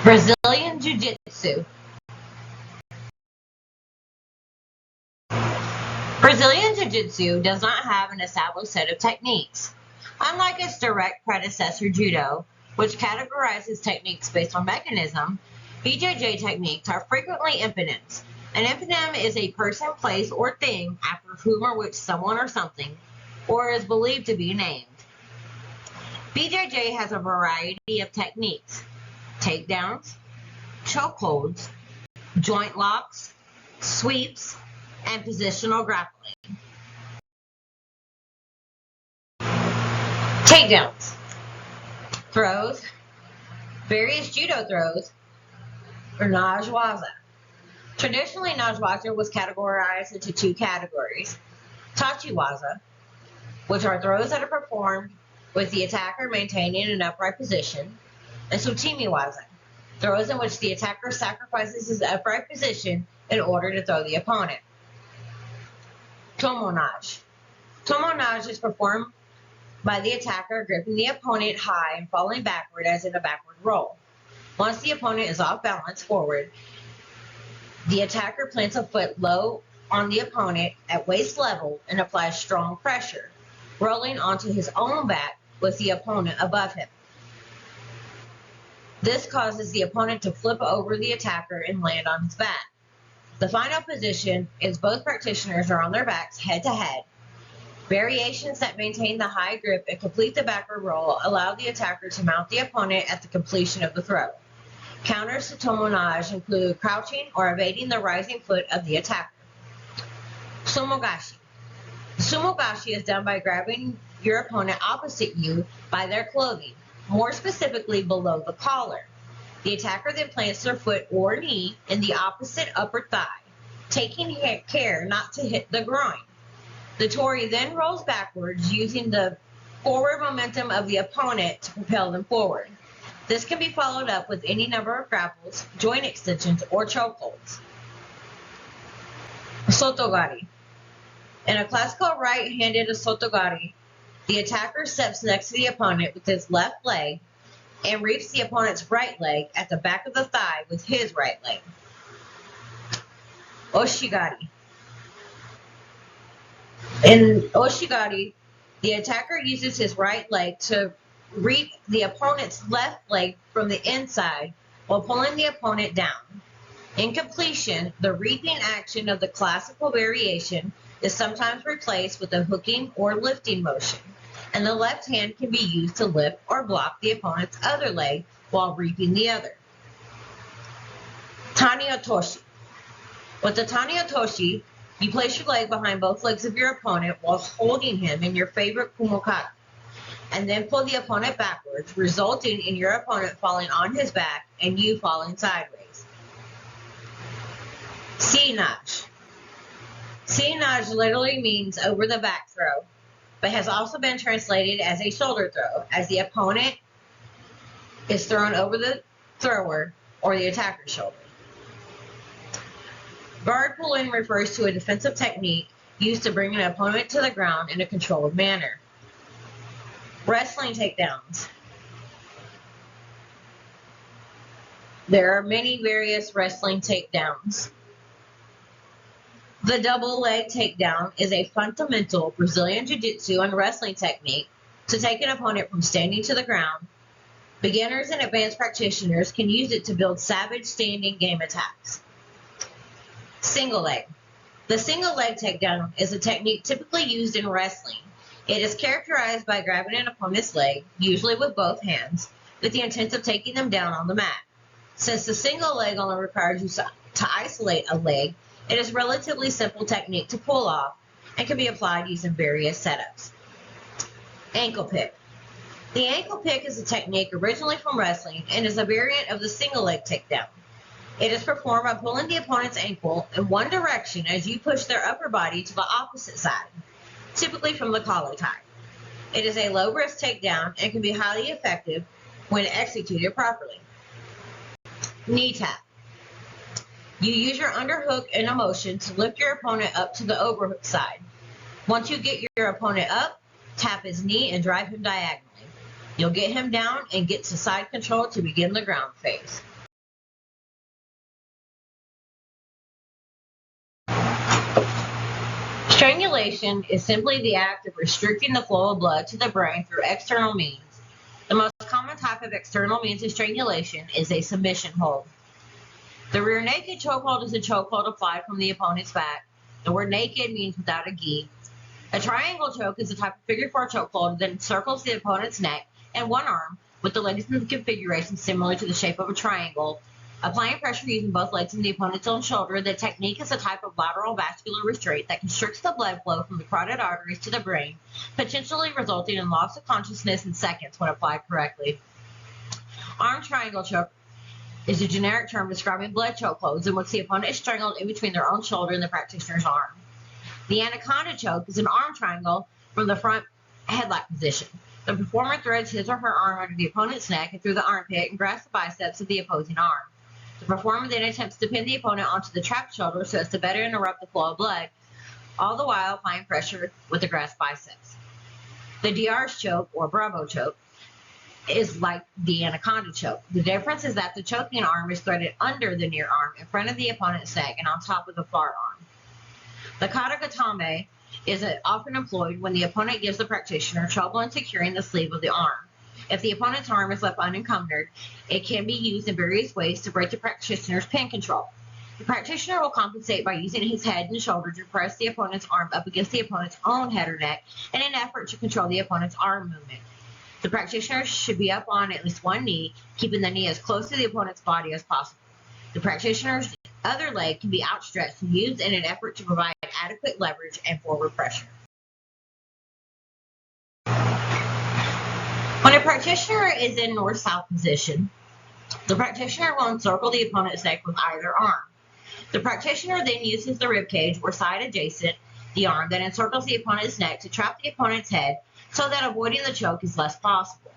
Brazilian Jiu-Jitsu. Brazilian Jiu-Jitsu does not have an established set of techniques. Unlike its direct predecessor, Judo, which categorizes techniques based on mechanism, BJJ techniques are frequently eponyms. An eponym is a person, place, or thing after whom or which someone or something, or is believed to be named. BJJ has a variety of techniques: takedowns, chokeholds, joint locks, sweeps, and positional grappling. Takedowns. Throws. Various judo throws, or najwaza. Traditionally, najwaza was categorized into two categories: tachiwaza, which are throws that are performed with the attacker maintaining an upright position, and sutimiwaza, throws in which the attacker sacrifices his upright position in order to throw the opponent. Tomonage. Tomonage is performed by the attacker gripping the opponent high and falling backward as in a backward roll. Once the opponent is off balance forward, the attacker plants a foot low on the opponent at waist level and applies strong pressure, rolling onto his own back with the opponent above him. This causes the opponent to flip over the attacker and land on his back. The final position is both practitioners are on their backs head to head. Variations that maintain the high grip and complete the backward roll allow the attacker to mount the opponent at the completion of the throw. Counters to tomonage include crouching or evading the rising foot of the attacker. Sumogashi. Sumogashi is done by grabbing your opponent opposite you by their clothing, more specifically below the collar. The attacker then plants their foot or knee in the opposite upper thigh, taking care not to hit the groin. The Tori then rolls backwards using the forward momentum of the opponent to propel them forward. This can be followed up with any number of grapples, joint extensions, or chokeholds. Sotogari. In a classical right-handed sotogari, the attacker steps next to the opponent with his left leg and reaps the opponent's right leg at the back of the thigh with his right leg. Oshigari. In Oshigari, the attacker uses his right leg to reap the opponent's left leg from the inside while pulling the opponent down. In completion, the reaping action of the classical variation is sometimes replaced with a hooking or lifting motion, and the left hand can be used to lift or block the opponent's other leg while reaping the other. Tani Otoshi. With the Tani Otoshi, you place your leg behind both legs of your opponent while holding him in your favorite kumokata, and then pull the opponent backwards, resulting in your opponent falling on his back and you falling sideways. Siinage. Siinage literally means over the back throw, but has also been translated as a shoulder throw, as the opponent is thrown over the thrower or the attacker's shoulder. Guard pull-in refers to a defensive technique used to bring an opponent to the ground in a controlled manner. Wrestling takedowns. There are many various wrestling takedowns. The double leg takedown is a fundamental Brazilian Jiu-Jitsu and wrestling technique to take an opponent from standing to the ground. Beginners and advanced practitioners can use it to build savage standing game attacks. Single leg. The single leg takedown is a technique typically used in wrestling. It is characterized by grabbing an opponent's leg, usually with both hands, with the intent of taking them down on the mat. Since the single leg only requires you to isolate a leg, it is a relatively simple technique to pull off and can be applied using various setups. Ankle pick. The ankle pick is a technique originally from wrestling and is a variant of the single leg takedown. It is performed by pulling the opponent's ankle in one direction as you push their upper body to the opposite side, typically from the collar tie. It is a low-risk takedown and can be highly effective when executed properly. Knee tap. You use your underhook in a motion to lift your opponent up to the overhook side. Once you get your opponent up, tap his knee and drive him diagonally. You'll get him down and get to side control to begin the ground phase. Strangulation is simply the act of restricting the flow of blood to the brain through external means. The most common type of external means of strangulation is a submission hold. The rear naked chokehold is a chokehold applied from the opponent's back. The word naked means without a gi. A triangle choke is a type of figure 4 chokehold that encircles the opponent's neck and one arm, with the legs in the configuration similar to the shape of a triangle, applying pressure using both legs in the opponent's own shoulder. The technique is a type of lateral vascular restraint that constricts the blood flow from the carotid arteries to the brain, potentially resulting in loss of consciousness in seconds when applied correctly. Arm triangle choke is a generic term describing blood chokeholds in which the opponent is strangled in between their own shoulder and the practitioner's arm. The anaconda choke is an arm triangle from the front headlock position. The performer threads his or her arm under the opponent's neck and through the armpit and grasps the biceps of the opposing arm. The performer then attempts to pin the opponent onto the trapped shoulder so as to better interrupt the flow of blood, all the while applying pressure with the grasped biceps. The DR's choke, or Bravo choke, is like the anaconda choke. The difference is that the choking arm is threaded under the near arm, in front of the opponent's neck, and on top of the far arm. The katagatame is often employed when the opponent gives the practitioner trouble in securing the sleeve of the arm. If the opponent's arm is left unencumbered, it can be used in various ways to break the practitioner's pin control. The practitioner will compensate by using his head and shoulder to press the opponent's arm up against the opponent's own head or neck in an effort to control the opponent's arm movement. The practitioner should be up on at least one knee, keeping the knee as close to the opponent's body as possible. The practitioner's other leg can be outstretched and used in an effort to provide adequate leverage and forward pressure. When a practitioner is in north-south position, the practitioner will encircle the opponent's neck with either arm. The practitioner then uses the rib cage or side adjacent the arm that encircles the opponent's neck to trap the opponent's head so that avoiding the choke is less possible.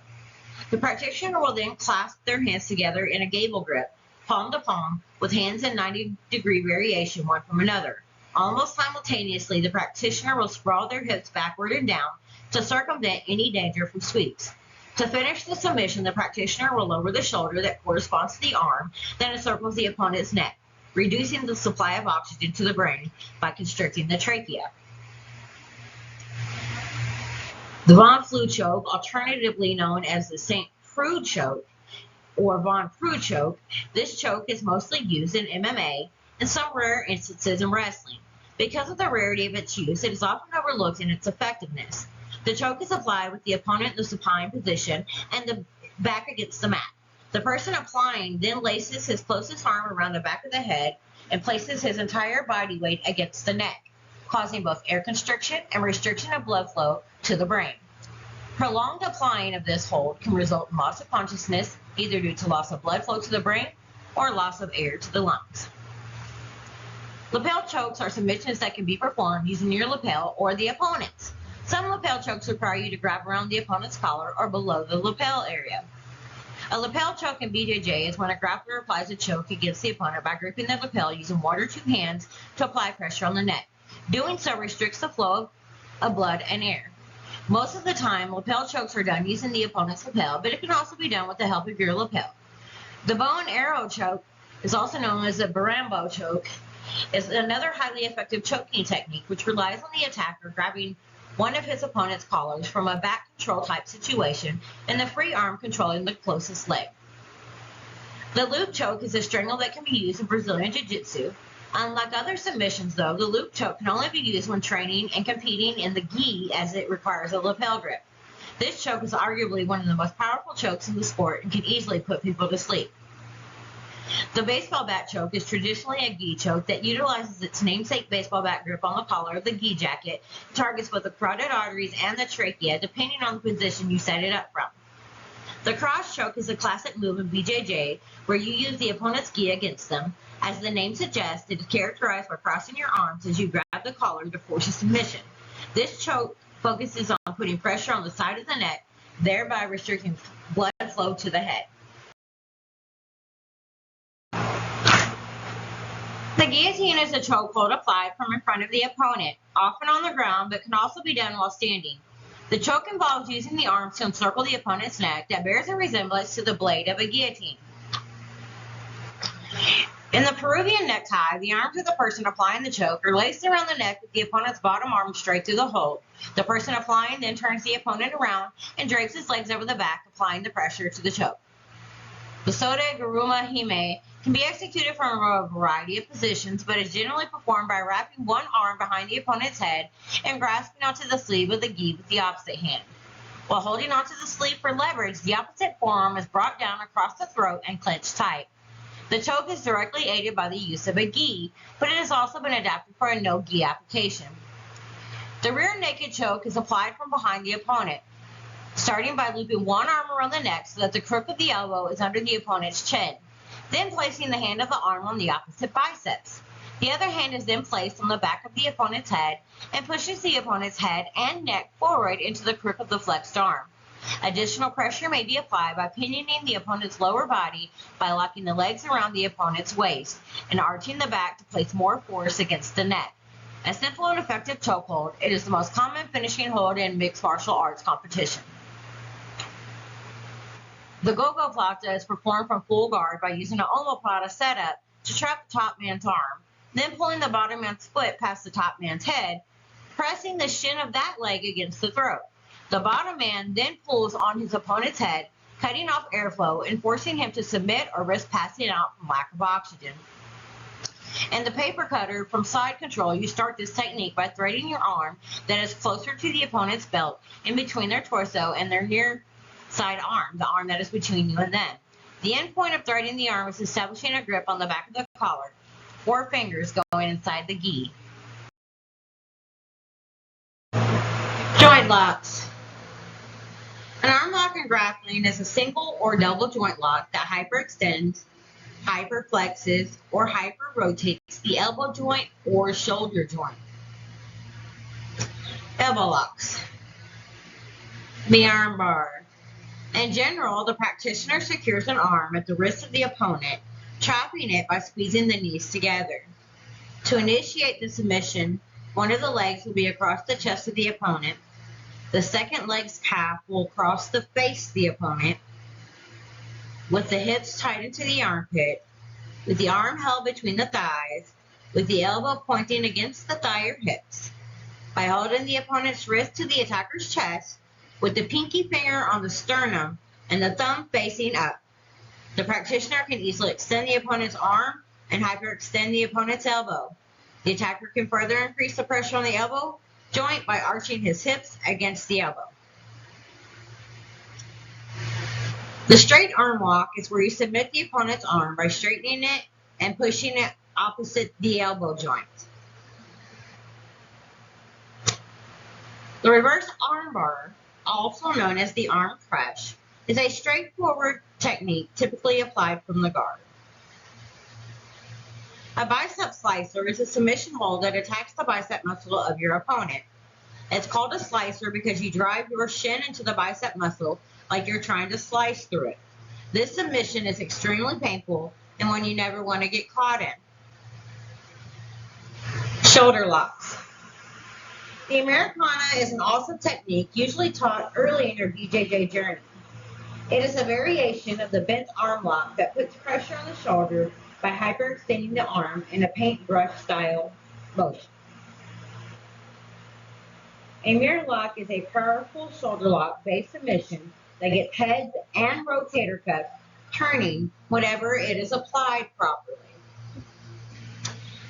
The practitioner will then clasp their hands together in a gable grip, palm to palm, with hands in 90-degree variation one from another. Almost simultaneously, the practitioner will sprawl their hips backward and down to circumvent any danger from sweeps. To finish the submission, the practitioner will lower the shoulder that corresponds to the arm that encircles the opponent's neck, reducing the supply of oxygen to the brain by constricting the trachea. The von Flue choke, alternatively known as the St. Preux choke or von Preux choke, this choke is mostly used in MMA and some rare instances in wrestling. Because of the rarity of its use, it is often overlooked in its effectiveness. The choke is applied with the opponent in the supine position and the back against the mat. The person applying then laces his closest arm around the back of the head and places his entire body weight against the neck, causing both air constriction and restriction of blood flow to the brain. Prolonged applying of this hold can result in loss of consciousness, either due to loss of blood flow to the brain or loss of air to the lungs. Lapel chokes are submissions that can be performed using your lapel or the opponent's. Some lapel chokes require you to grab around the opponent's collar or below the lapel area. A lapel choke in BJJ is when a grappler applies a choke against the opponent by gripping the lapel using one or two hands to apply pressure on the neck. Doing so restricts the flow of blood and air. Most of the time, lapel chokes are done using the opponent's lapel, but it can also be done with the help of your lapel. The bow and arrow choke is also known as the Barambo choke, is another highly effective choking technique which relies on the attacker grabbing one of his opponent's collars from a back control type situation and the free arm controlling the closest leg. The loop choke is a strangle that can be used in Brazilian Jiu-Jitsu. Unlike other submissions, though, the loop choke can only be used when training and competing in the gi, as it requires a lapel grip. This choke is arguably one of the most powerful chokes in the sport and can easily put people to sleep. The baseball bat choke is traditionally a gi choke that utilizes its namesake baseball bat grip on the collar of the gi jacket, targets both the carotid arteries and the trachea, depending on the position you set it up from. The cross choke is a classic move in BJJ where you use the opponent's gi against them. As the name suggests, it is characterized by crossing your arms as you grab the collar to force a submission. This choke focuses on putting pressure on the side of the neck, thereby restricting blood flow to the head. The guillotine is a chokehold applied from in front of the opponent, often on the ground, but can also be done while standing. The choke involves using the arms to encircle the opponent's neck that bears a resemblance to the blade of a guillotine. In the Peruvian necktie, the arms of the person applying the choke are laced around the neck with the opponent's bottom arm straight through the hold. The person applying then turns the opponent around and drapes his legs over the back, applying the pressure to the choke. The Sode Guruma Hime can be executed from a variety of positions, but is generally performed by wrapping one arm behind the opponent's head and grasping onto the sleeve of the gi with the opposite hand. While holding onto the sleeve for leverage, the opposite forearm is brought down across the throat and clenched tight. The choke is directly aided by the use of a gi, but it has also been adapted for a no-gi application. The rear naked choke is applied from behind the opponent, starting by looping one arm around the neck so that the crook of the elbow is under the opponent's chin, then placing the hand of the arm on the opposite biceps. The other hand is then placed on the back of the opponent's head and pushes the opponent's head and neck forward into the crook of the flexed arm. Additional pressure may be applied by pinioning the opponent's lower body by locking the legs around the opponent's waist and arching the back to place more force against the neck. A simple and effective chokehold, it is the most common finishing hold in mixed martial arts competition. The go-go plata is performed from full guard by using an omoplata setup to trap the top man's arm, then pulling the bottom man's foot past the top man's head, pressing the shin of that leg against the throat. The bottom man then pulls on his opponent's head, cutting off airflow and forcing him to submit or risk passing out from lack of oxygen. In the paper cutter from side control, you start this technique by threading your arm that is closer to the opponent's belt in between their torso and their near side arm, the arm that is between you and them. The end point of threading the arm is establishing a grip on the back of the collar, 4 fingers going inside the gi. Joint locks. An arm lock in grappling is a single or double joint lock that hyperextends, hyperflexes, or hyperrotates the elbow joint or shoulder joint. Elbow locks. The arm bar. In general, the practitioner secures an arm at the wrist of the opponent, trapping it by squeezing the knees together. To initiate the submission, one of the legs will be across the chest of the opponent. The second leg's calf will cross the face of the opponent, with the hips tight into the armpit, with the arm held between the thighs, with the elbow pointing against the thigh or hips. By holding the opponent's wrist to the attacker's chest, with the pinky finger on the sternum and the thumb facing up, the practitioner can easily extend the opponent's arm and hyperextend the opponent's elbow. The attacker can further increase the pressure on the elbow joint by arching his hips against the elbow. The straight arm lock is where you submit the opponent's arm by straightening it and pushing it opposite the elbow joint. The reverse arm bar, also known as the arm crush, is a straightforward technique typically applied from the guard. A bicep slicer is a submission hold that attacks the bicep muscle of your opponent. It's called a slicer because you drive your shin into the bicep muscle like you're trying to slice through it. This submission is extremely painful and one you never want to get caught in. Shoulder locks. The Americana is an awesome technique usually taught early in your BJJ journey. It is a variation of the bent arm lock that puts pressure on the shoulder by hyperextending the arm in a paintbrush style motion. A mirror lock is a powerful shoulder lock based submission that gets heads and rotator cuffs turning whenever it is applied properly.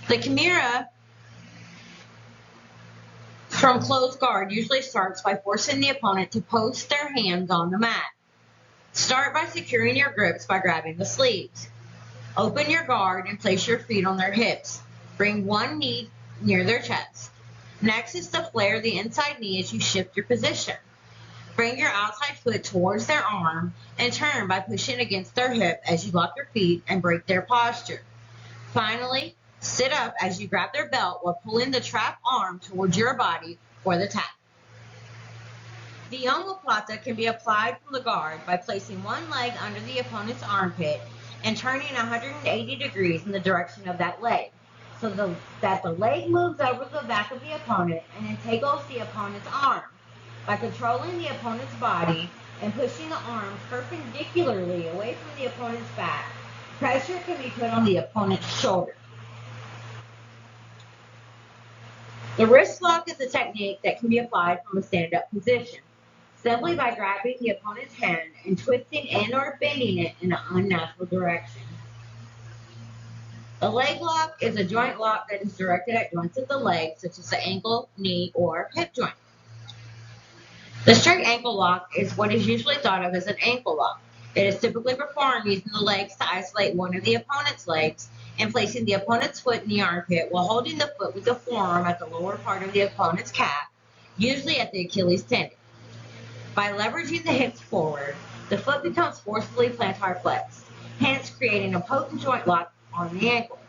The Kimura from closed guard usually starts by forcing the opponent to post their hands on the mat. Start by securing your grips by grabbing the sleeves. Open your guard and place your feet on their hips. Bring one knee near their chest. Next is to flare the inside knee as you shift your position. Bring your outside foot towards their arm and turn by pushing against their hip as you lock your feet and break their posture. Finally, sit up as you grab their belt while pulling the trap arm towards your body for the tap. The omoplata can be applied from the guard by placing one leg under the opponent's armpit and turning 180 degrees in the direction of that leg, so that the leg moves over the back of the opponent and entangles the opponent's arm. By controlling the opponent's body and pushing the arm perpendicularly away from the opponent's back, Pressure can be put on the opponent's shoulder. The wrist lock is a technique that can be applied from a stand-up position, simply by grabbing the opponent's hand and twisting and or bending it in an unnatural direction. The leg lock is a joint lock that is directed at joints of the leg, such as the ankle, knee, or hip joint. The straight ankle lock is what is usually thought of as an ankle lock. It is typically performed using the legs to isolate one of the opponent's legs and placing the opponent's foot in the armpit while holding the foot with the forearm at the lower part of the opponent's calf, usually at the Achilles tendon. By leveraging the hips forward, the foot becomes forcefully plantar flexed, hence creating a potent joint lock on the ankle.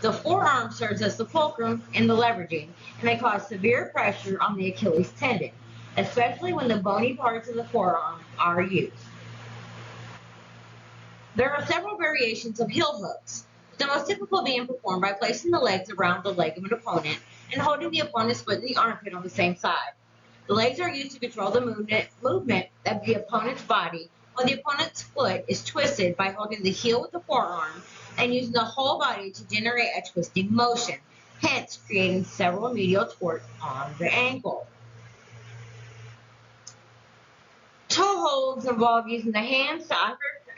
The forearm serves as the fulcrum in the leveraging and may cause severe pressure on the Achilles tendon, especially when the bony parts of the forearm are used. There are several variations of heel hooks, the most typical being performed by placing the legs around the leg of an opponent and holding the opponent's foot in the armpit on the same side. The legs are used to control the movement of the opponent's body, while the opponent's foot is twisted by holding the heel with the forearm and using the whole body to generate a twisting motion, hence creating several medial torques on the ankle. Toe holds involve using the hands to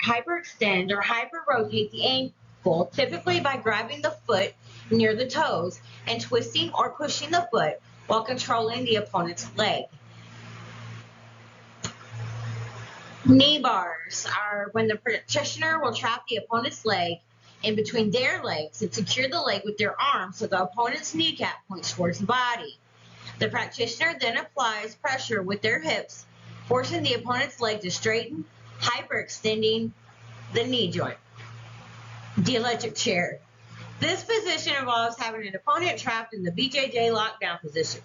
hyperextend or hyper-rotate the ankle, typically by grabbing the foot near the toes and twisting or pushing the foot while controlling the opponent's leg. Knee bars are when the practitioner will trap the opponent's leg in between their legs and secure the leg with their arm so the opponent's kneecap points towards the body. The practitioner then applies pressure with their hips, forcing the opponent's leg to straighten, hyperextending the knee joint. The electric chair. This position involves having an opponent trapped in the BJJ lockdown position,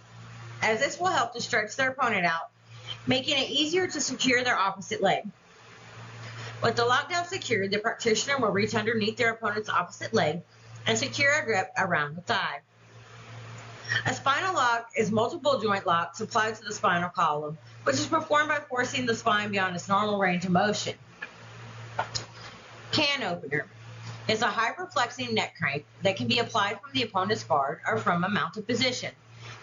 as this will help to stretch their opponent out, making it easier to secure their opposite leg. With the lockdown secured, the practitioner will reach underneath their opponent's opposite leg and secure a grip around the thigh. A spinal lock is multiple joint locks applied to the spinal column, which is performed by forcing the spine beyond its normal range of motion. Can opener is a hyperflexing neck crank that can be applied from the opponent's guard or from a mounted position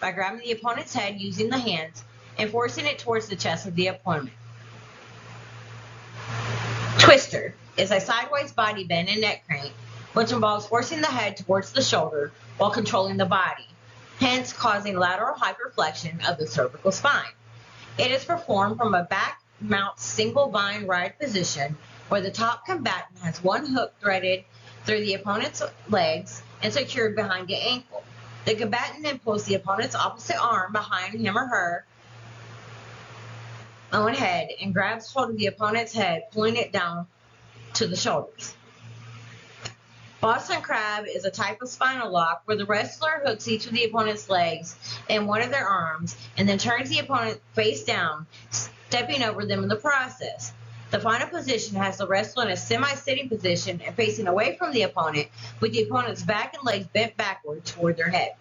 by grabbing the opponent's head using the hands and forcing it towards the chest of the opponent. Twister is a sideways body bend and neck crank, which involves forcing the head towards the shoulder while controlling the body, hence causing lateral hyperflexion of the cervical spine. It is performed from a back mount single bind ride position where the top combatant has one hook threaded through the opponent's legs and secured behind the ankle. The combatant then pulls the opponent's opposite arm behind him or her own head and grabs hold of the opponent's head, pulling it down to the shoulders. Boston Crab is a type of spinal lock where the wrestler hooks each of the opponent's legs in one of their arms and then turns the opponent face down, stepping over them in the process. The final position has the wrestler in a semi-sitting position and facing away from the opponent with the opponent's back and legs bent backward toward their head.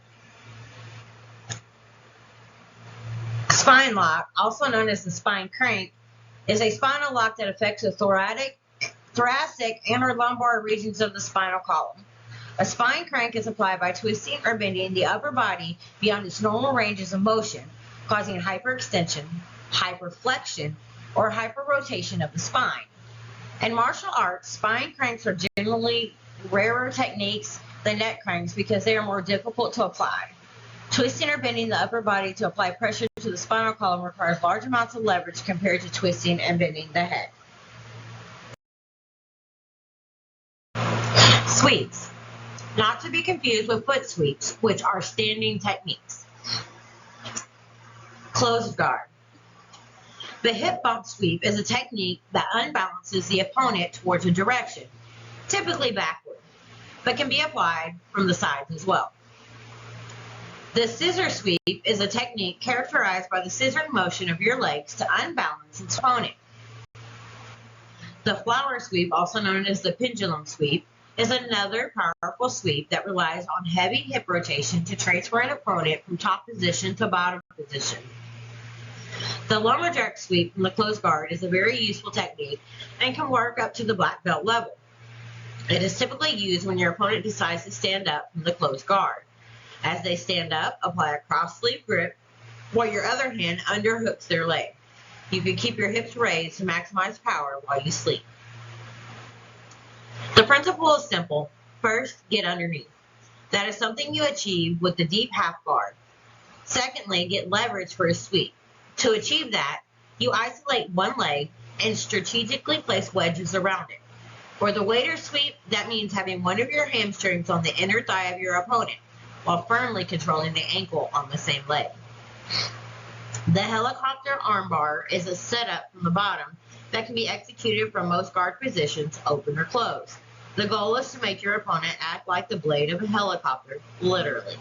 Spine lock, also known as the spine crank, is a spinal lock that affects the thoracic and or lumbar regions of the spinal column. A spine crank is applied by twisting or bending the upper body beyond its normal ranges of motion, causing hyperextension, hyperflexion, or hyperrotation of the spine. In martial arts, spine cranks are generally rarer techniques than neck cranks because they are more difficult to apply. Twisting or bending the upper body to apply pressure to the spinal column requires large amounts of leverage compared to twisting and bending the head. Sweeps. Not to be confused with foot sweeps, which are standing techniques. Closed guard. The hip bump sweep is a technique that unbalances the opponent towards a direction, typically backward, but can be applied from the sides as well. The scissor sweep is a technique characterized by the scissoring motion of your legs to unbalance its opponent. The flower sweep, also known as the pendulum sweep, is another powerful sweep that relies on heavy hip rotation to transfer an opponent from top position to bottom position. The lumberjack sweep from the closed guard is a very useful technique and can work up to the black belt level. It is typically used when your opponent decides to stand up from the closed guard. As they stand up, apply a cross-sleeve grip while your other hand underhooks their leg. You can keep your hips raised to maximize power while you sleep. The principle is simple. First, get underneath. That is something you achieve with the deep half guard. Secondly, get leverage for a sweep. To achieve that, you isolate one leg and strategically place wedges around it. For the waiter sweep, that means having one of your hamstrings on the inner thigh of your opponent while firmly controlling the ankle on the same leg. The helicopter armbar is a setup from the bottom that can be executed from most guard positions, open or closed. The goal is to make your opponent act like the blade of a helicopter, literally.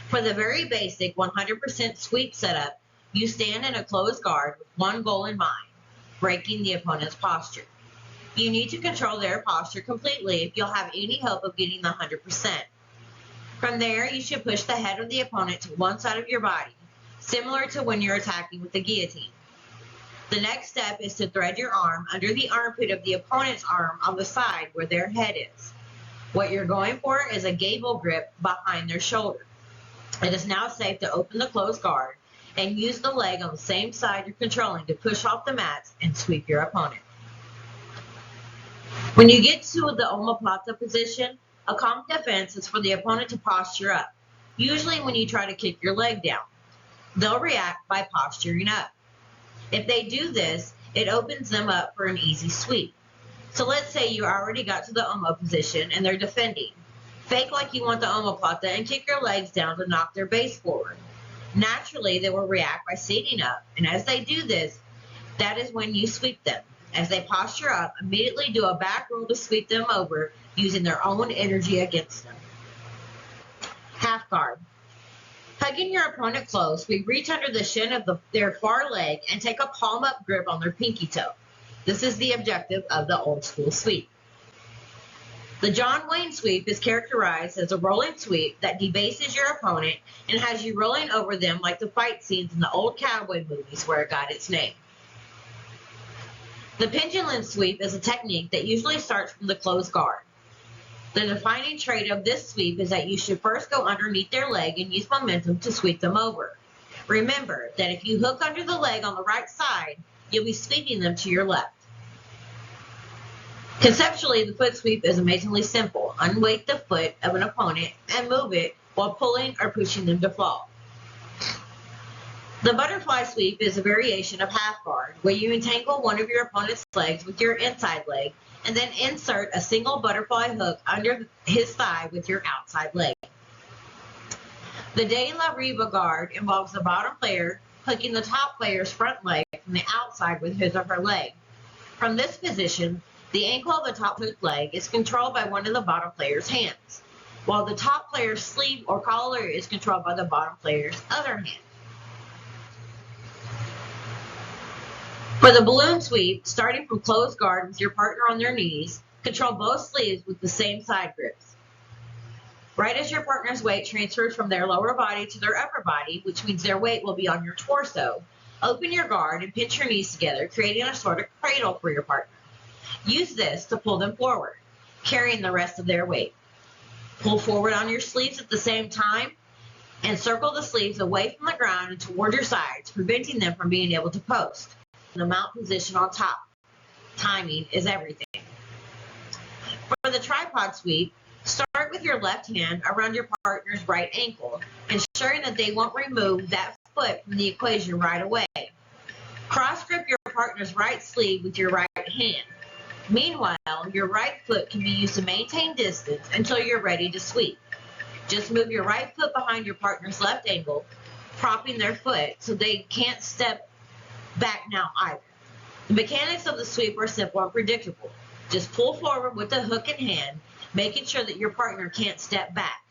For the very basic 100% sweep setup, you stand in a closed guard with one goal in mind, breaking the opponent's posture. You need to control their posture completely if you'll have any hope of getting the 100%. From there, you should push the head of the opponent to one side of your body, similar to when you're attacking with the guillotine. The next step is to thread your arm under the armpit of the opponent's arm on the side where their head is. What you're going for is a gable grip behind their shoulder. It is now safe to open the closed guard and use the leg on the same side you're controlling to push off the mats and sweep your opponent. When you get to the omoplata position, a common defense is for the opponent to posture up, usually when you try to kick your leg down. They'll react by posturing up. If they do this, it opens them up for an easy sweep. So let's say you already got to the omo position and they're defending. Fake like you want the omoplata and kick your legs down to knock their base forward. Naturally, they will react by sitting up, and as they do this, that is when you sweep them. As they posture up, immediately do a back roll to sweep them over using their own energy against them. Half guard. Hugging your opponent close, we reach under the shin of their far leg and take a palm-up grip on their pinky toe. This is the objective of the old school sweep. The John Wayne sweep is characterized as a rolling sweep that debases your opponent and has you rolling over them like the fight scenes in the old cowboy movies where it got its name. The pendulum sweep is a technique that usually starts from the closed guard. The defining trait of this sweep is that you should first go underneath their leg and use momentum to sweep them over. Remember that if you hook under the leg on the right side, you'll be sweeping them to your left. Conceptually, the foot sweep is amazingly simple. Unweight the foot of an opponent and move it while pulling or pushing them to fall. The butterfly sweep is a variation of half guard, where you entangle one of your opponent's legs with your inside leg and then insert a single butterfly hook under his thigh with your outside leg. The De La Riva guard involves the bottom player hooking the top player's front leg from the outside with his or her leg. From this position, the ankle of the top hooked leg is controlled by one of the bottom player's hands, while the top player's sleeve or collar is controlled by the bottom player's other hand. For the balloon sweep, starting from closed guard with your partner on their knees, control both sleeves with the same side grips. Right as your partner's weight transfers from their lower body to their upper body, which means their weight will be on your torso, open your guard and pinch your knees together, creating a sort of cradle for your partner. Use this to pull them forward, carrying the rest of their weight. Pull forward on your sleeves at the same time and circle the sleeves away from the ground and toward your sides, preventing them from being able to post. The mount position on top. Timing is everything. For the tripod sweep, start with your left hand around your partner's right ankle, ensuring that they won't remove that foot from the equation right away. Cross grip your partner's right sleeve with your right hand. Meanwhile, your right foot can be used to maintain distance until you're ready to sweep. Just move your right foot behind your partner's left ankle, propping their foot so they can't step back now either. The mechanics of the sweep are simple and predictable. Just pull forward with the hook in hand, making sure that your partner can't step back.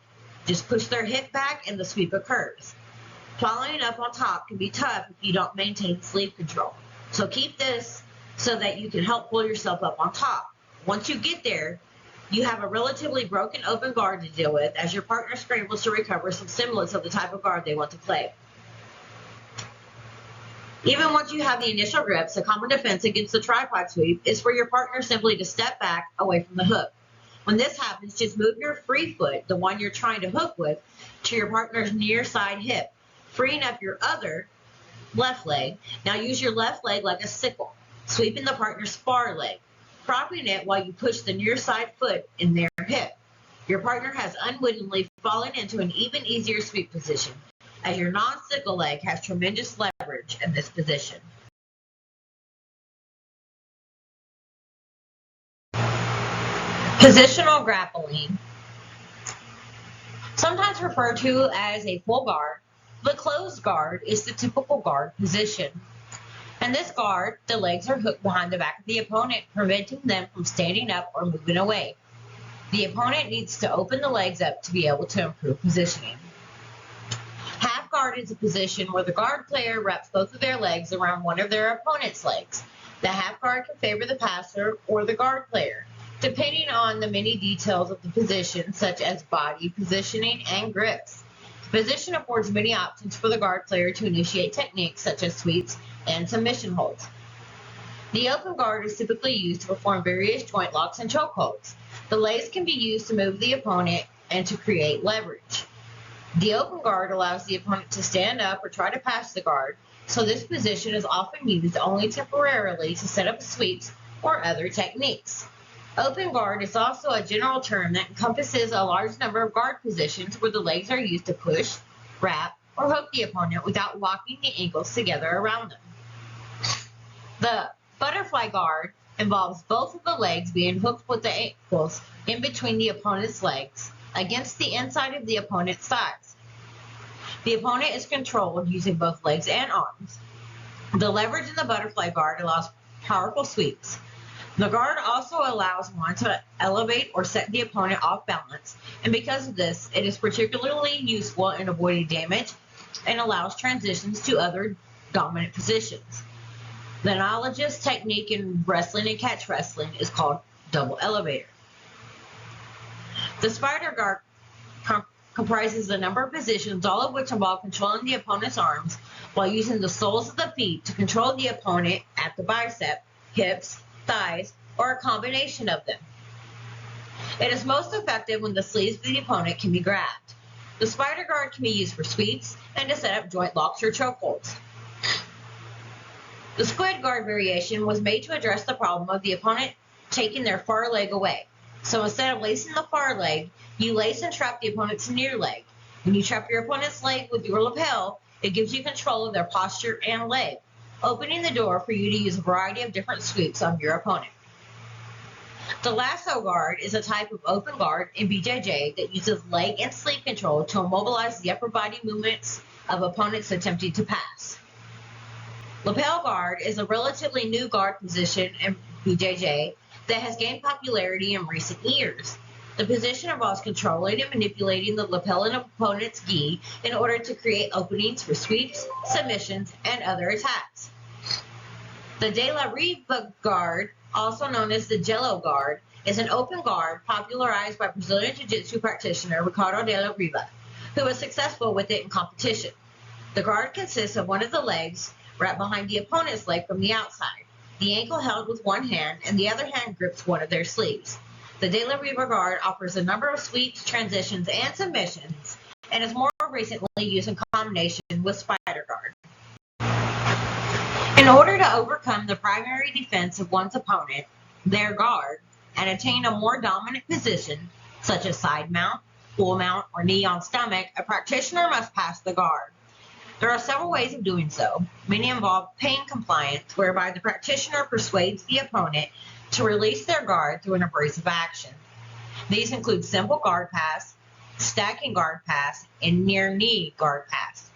Just push their hip back and the sweep occurs. Following up on top can be tough if you don't maintain sleeve control. So keep this so that you can help pull yourself up on top. Once you get there, you have a relatively broken open guard to deal with as your partner scrambles to recover some semblance of the type of guard they want to play. Even once you have the initial grips, a common defense against the tripod sweep is for your partner simply to step back away from the hook. When this happens, just move your free foot, the one you're trying to hook with, to your partner's near side hip, freeing up your other left leg. Now use your left leg like a sickle, sweeping the partner's far leg, propping it while you push the near side foot in their hip. Your partner has unwittingly fallen into an even easier sweep position, as your non-sickle leg has tremendous leverage in this position. Positional grappling, sometimes referred to as a full guard, the closed guard is the typical guard position. In this guard, the legs are hooked behind the back of the opponent, preventing them from standing up or moving away. The opponent needs to open the legs up to be able to improve positioning. Half guard is a position where the guard player wraps both of their legs around one of their opponent's legs. The half guard can favor the passer or the guard player, depending on the many details of the position, such as body positioning and grips. The position affords many options for the guard player to initiate techniques such as sweeps and submission holds. The open guard is typically used to perform various joint locks and chokeholds. The legs can be used to move the opponent and to create leverage. The open guard allows the opponent to stand up or try to pass the guard, so this position is often used only temporarily to set up sweeps or other techniques. Open guard is also a general term that encompasses a large number of guard positions where the legs are used to push, wrap, or hook the opponent without locking the ankles together around them. The butterfly guard involves both of the legs being hooked with the ankles in between the opponent's legs against the inside of the opponent's thighs. The opponent is controlled using both legs and arms. The leverage in the butterfly guard allows powerful sweeps. The guard also allows one to elevate or set the opponent off balance, and because of this, it is particularly useful in avoiding damage and allows transitions to other dominant positions. The analogous technique in wrestling and catch wrestling is called double elevator. The spider guard comprises a number of positions, all of which involve controlling the opponent's arms while using the soles of the feet to control the opponent at the bicep, hips, thighs, or a combination of them. It is most effective when the sleeves of the opponent can be grabbed. The spider guard can be used for sweeps and to set up joint locks or chokeholds. The squid guard variation was made to address the problem of the opponent taking their far leg away. So instead of lacing the far leg, you lace and trap the opponent's near leg. When you trap your opponent's leg with your lapel, it gives you control of their posture and leg, opening the door for you to use a variety of different sweeps on your opponent. The lasso guard is a type of open guard in BJJ that uses leg and sleeve control to immobilize the upper body movements of opponents attempting to pass. Lapel guard is a relatively new guard position in BJJ that has gained popularity in recent years. The position involves controlling and manipulating the lapel of an opponent's gi in order to create openings for sweeps, submissions, and other attacks. The De La Riva guard, also known as the Jello guard, is an open guard popularized by Brazilian Jiu-Jitsu practitioner Ricardo De La Riva, who was successful with it in competition. The guard consists of one of the legs wrapped behind the opponent's leg from the outside, the ankle held with one hand, and the other hand grips one of their sleeves. The De La Riva guard offers a number of sweeps, transitions, and submissions, and is more recently used in combination with spider guard. In order to overcome the primary defense of one's opponent, their guard, and attain a more dominant position, such as side mount, full mount, or knee on stomach, a practitioner must pass the guard. There are several ways of doing so. Many involve pain compliance, whereby the practitioner persuades the opponent to release their guard through an abrasive action. These include simple guard pass, stacking guard pass, and near knee guard pass.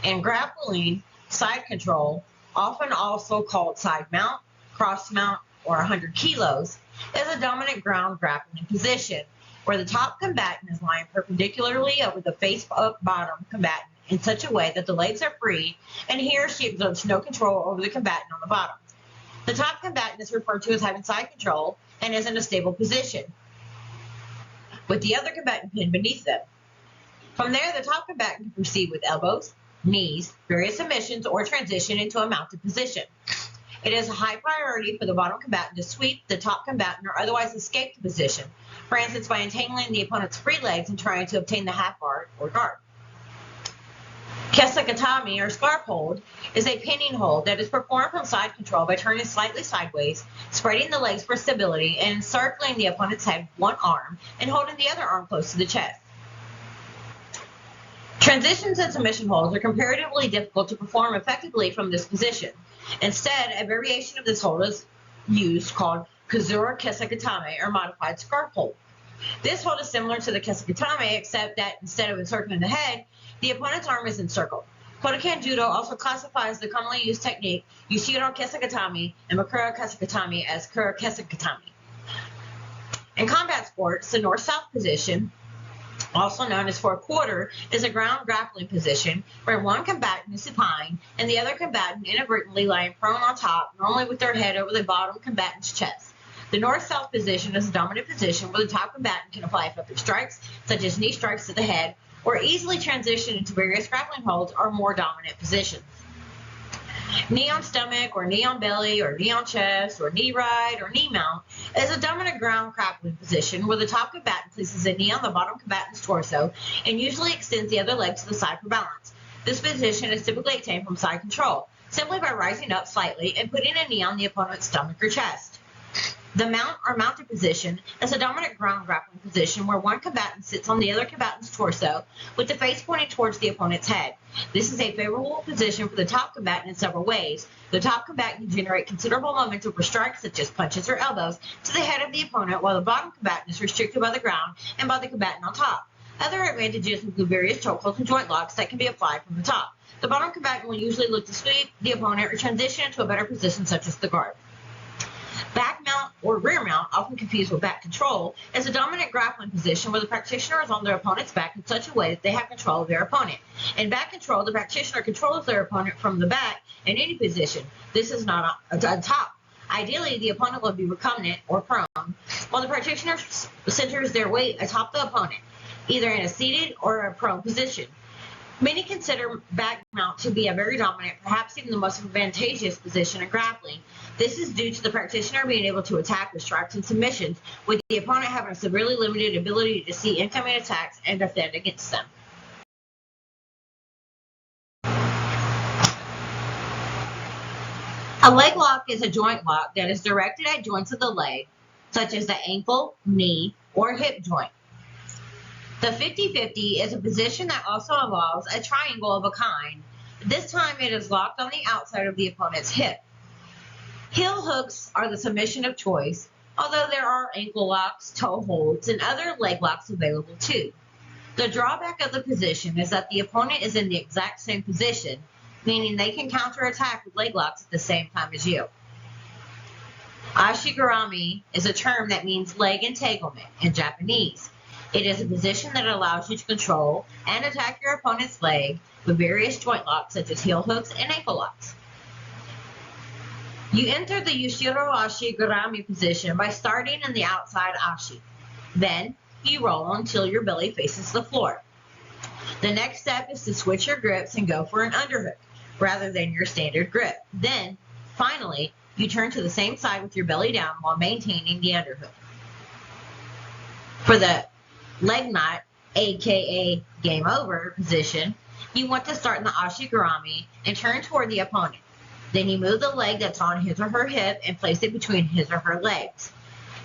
In grappling, side control, often also called side mount, cross mount, or 100 kilos, is a dominant ground grappling position where the top combatant is lying perpendicularly over the face-up bottom combatant in such a way that the legs are free and he or she exerts no control over the combatant on the bottom. The top combatant is referred to as having side control and is in a stable position, with the other combatant pinned beneath them. From there, the top combatant can proceed with elbows, knees, various submissions, or transition into a mounted position. It is a high priority for the bottom combatant to sweep the top combatant or otherwise escape the position, for instance, by entangling the opponent's free legs and trying to obtain the half guard or guard. Kesagatami, or scarf hold, is a pinning hold that is performed from side control by turning slightly sideways, spreading the legs for stability, and encircling the opponent's head with one arm and holding the other arm close to the chest. Transitions and submission holds are comparatively difficult to perform effectively from this position. Instead, a variation of this hold is used called Kazura Kesagatame, or modified scarf hold. This hold is similar to the Kesagatame, except that instead of encircling the head, the opponent's arm is encircled. Kodokan Judo also classifies the commonly used technique Yushiro Kesagatame and Makura Kesagatame as Kura Kesagatame. In combat sports, the north-south position, also known as 4-quarter, is a ground grappling position where one combatant is supine and the other combatant inadvertently lying prone on top, normally with their head over the bottom combatant's chest. The north-south position is a dominant position where the top combatant can apply effective strikes, such as knee strikes to the head, or easily transition into various grappling holds or more dominant positions. Knee on stomach, or knee on belly, or knee on chest, or knee ride, or knee mount is a dominant ground grappling position where the top combatant places a knee on the bottom combatant's torso and usually extends the other leg to the side for balance. This position is typically attained from side control, simply by rising up slightly and putting a knee on the opponent's stomach or chest. The mount or mounted position is a dominant ground grappling position where one combatant sits on the other combatant's torso with the face pointing towards the opponent's head. This is a favorable position for the top combatant in several ways. The top combatant can generate considerable momentum for strikes, such as punches or elbows, to the head of the opponent, while the bottom combatant is restricted by the ground and by the combatant on top. Other advantages include various chokeholds and joint locks that can be applied from the top. The bottom combatant will usually look to sweep the opponent or transition into a better position, such as the guard. Back mount, or rear mount, often confused with back control, is a dominant grappling position where the practitioner is on their opponent's back in such a way that they have control of their opponent. In back control, the practitioner controls their opponent from the back in any position. This is not on top. Ideally, the opponent will be recumbent or prone, while the practitioner centers their weight atop the opponent, either in a seated or a prone position. Many consider back mount to be a very dominant, perhaps even the most advantageous position in grappling. This is due to the practitioner being able to attack with strikes and submissions, with the opponent having a severely limited ability to see incoming attacks and defend against them. A leg lock is a joint lock that is directed at joints of the leg, such as the ankle, knee, or hip joint. The 50-50 is a position that also involves a triangle of a kind. This time it is locked on the outside of the opponent's hip. Heel hooks are the submission of choice, although there are ankle locks, toe holds, and other leg locks available too. The drawback of the position is that the opponent is in the exact same position, meaning they can counterattack with leg locks at the same time as you. Ashigarami is a term that means leg entanglement in Japanese. It is a position that allows you to control and attack your opponent's leg with various joint locks such as heel hooks and ankle locks. You enter the Yushiro Ashi Garami position by starting in the outside Ashi. Then you roll until your belly faces the floor. The next step is to switch your grips and go for an underhook rather than your standard grip. Then, finally, you turn to the same side with your belly down while maintaining the underhook. For the leg knot, aka game over position, you want to start in the Ashigarami and turn toward the opponent. Then you move the leg that's on his or her hip and place it between his or her legs.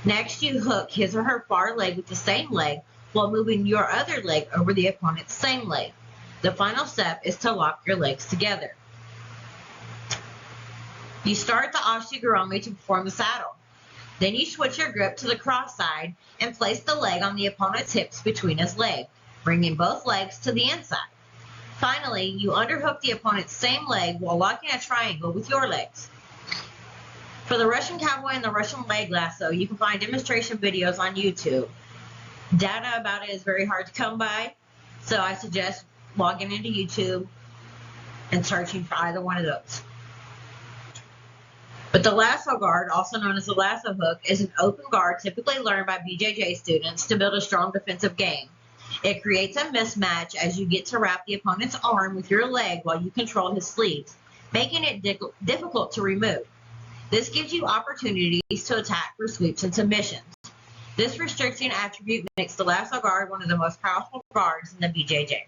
Next, you hook his or her far leg with the same leg while moving your other leg over the opponent's same leg. The final step is to lock your legs together. You start the Ashigarami to perform the saddle. Then you switch your grip to the cross side and place the leg on the opponent's hips between his legs, bringing both legs to the inside. Finally, you underhook the opponent's same leg while locking a triangle with your legs. For the Russian cowboy and the Russian leg lasso, you can find demonstration videos on YouTube. Data about it is very hard to come by, so I suggest logging into YouTube and searching for either one of those. But the lasso guard, also known as the lasso hook, is an open guard typically learned by BJJ students to build a strong defensive game. It creates a mismatch as you get to wrap the opponent's arm with your leg while you control his sleeves, making it difficult to remove. This gives you opportunities to attack for sweeps and submissions. This restricting attribute makes the lasso guard one of the most powerful guards in the BJJ.